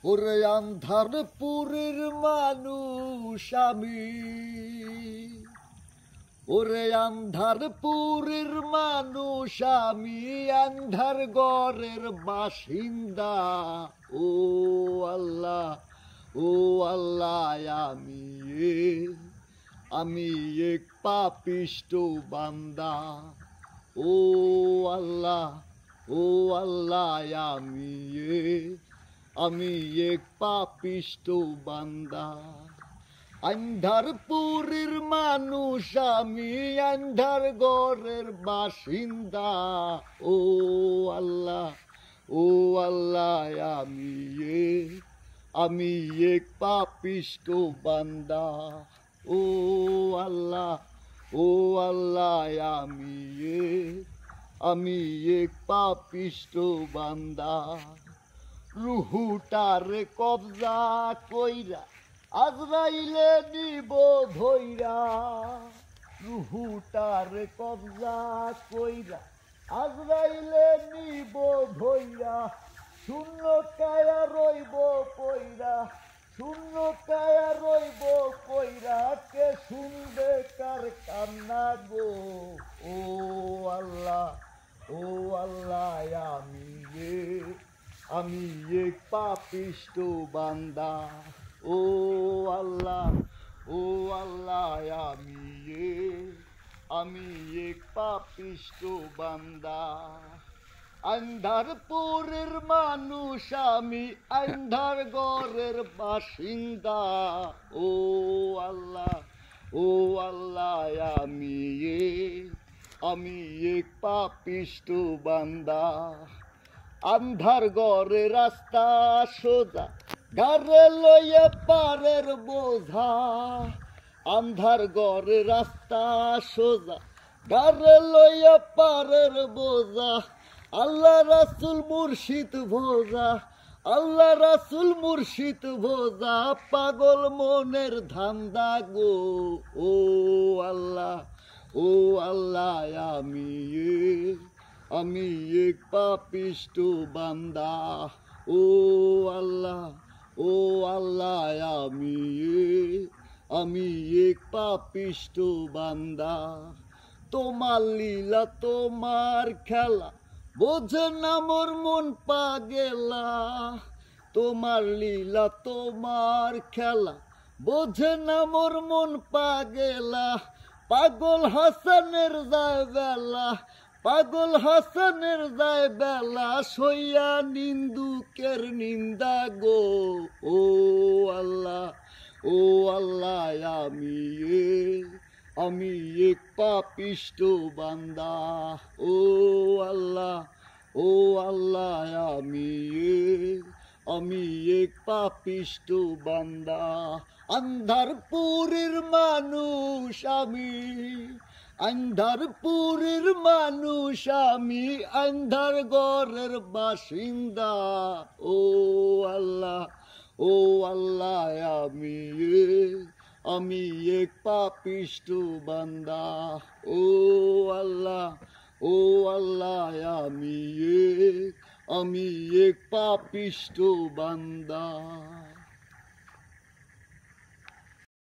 ওরে আন্ধারপুরের মানুষ আমি, ওরে আন্ধারপুরের মানুষ আমি, আন্ধার ঘরের বাসিন্দা। ও আল্লাহ, ও আল্লাহ, আমি এক পাপিষ্ট বান্দা। ও আল্লাহ, ও আল্লাহ, আমি এক পাপিষ্ট বান্দা। আন্ধারপুরের মানুষ আমি, আন্ধার ঘরের বাসিন্দা। ও আল্লাহ, ও আল্লাহ, আমি এক পাপিষ্ট বান্দা। ও আল্লাহ, ও আল্লাহ, আমি এক পাপিষ্ট বান্দা। রুহুটারে কবজা কইরা আজরাইলে নিব ধইরা। রুহুটারে কবজা কইরা আজরাইলে নিব ধইরা। শূন্য কায়া রইব কইরা, শূন্য কায়া রইব কইরা। কে শুনবে কার কান্না গো? ও আল্লাহ, ও আল্লাহ, আমি এক পাপিষ্ট বান্দা। ও আল্লাহ, ও আল্লাহ, আমি এক পাপিষ্ট বান্দা। আন্ধারপুরের মানুষ আমি, আন্ধার ঘরের বাসিন্দা। ও আল্লাহ, ও আল্লাহ, আমি এক পাপিষ্ট বান্দা। আন্ধার ঘরে রাস্তা সোজা, গারে লইয়া পারের বোঝা। আন্ধার ঘরে রাস্তা সোজা, গারে লইয়া পারের বোঝা। আল্লাহ রাসূল মুর্শিদ ভোজা, আল্লাহ রাসূল মুর্শিদ ভোজা। পাগল মনের ধান্দা গো। ও আল্লাহ, ও আল্লাহ, আমি এক পাপিষ্ট বান্দা। ও আল্লাহ, ও আল্লাহ, আমি এক পাপিষ্ট বান্দা। তোমার লীলা তোমার খেলা বোঝে না মোর মন পাগেলা। তোমার লীলা তোমার খেলা বোঝে না মোর মন পাগেলা। পাগল হাসানের যায় বেলা, পাগল হাসানের যায় বেলা। সইয়া নিন্দুকের নিন্দা গো। ও আল্লাহ, ও আল্লাহ, আমি এক পাপিষ্ট বান্দা। ও আল্লাহ, ও আল্লাহ, আমি এক পাপিষ্ট বান্দা। আন্ধারপুরের মানুষ আমি, আন্ধারপুরের মানুষ আমি, আন্ধার ঘরের বাসিন্দা। ও আল্লাহ, ও আল্লাহ, আমি এক পাপিষ্ট বান্দা। ও আল্লাহ, ও আল্লাহ, আমি এক পাপিষ্ট বান্দা।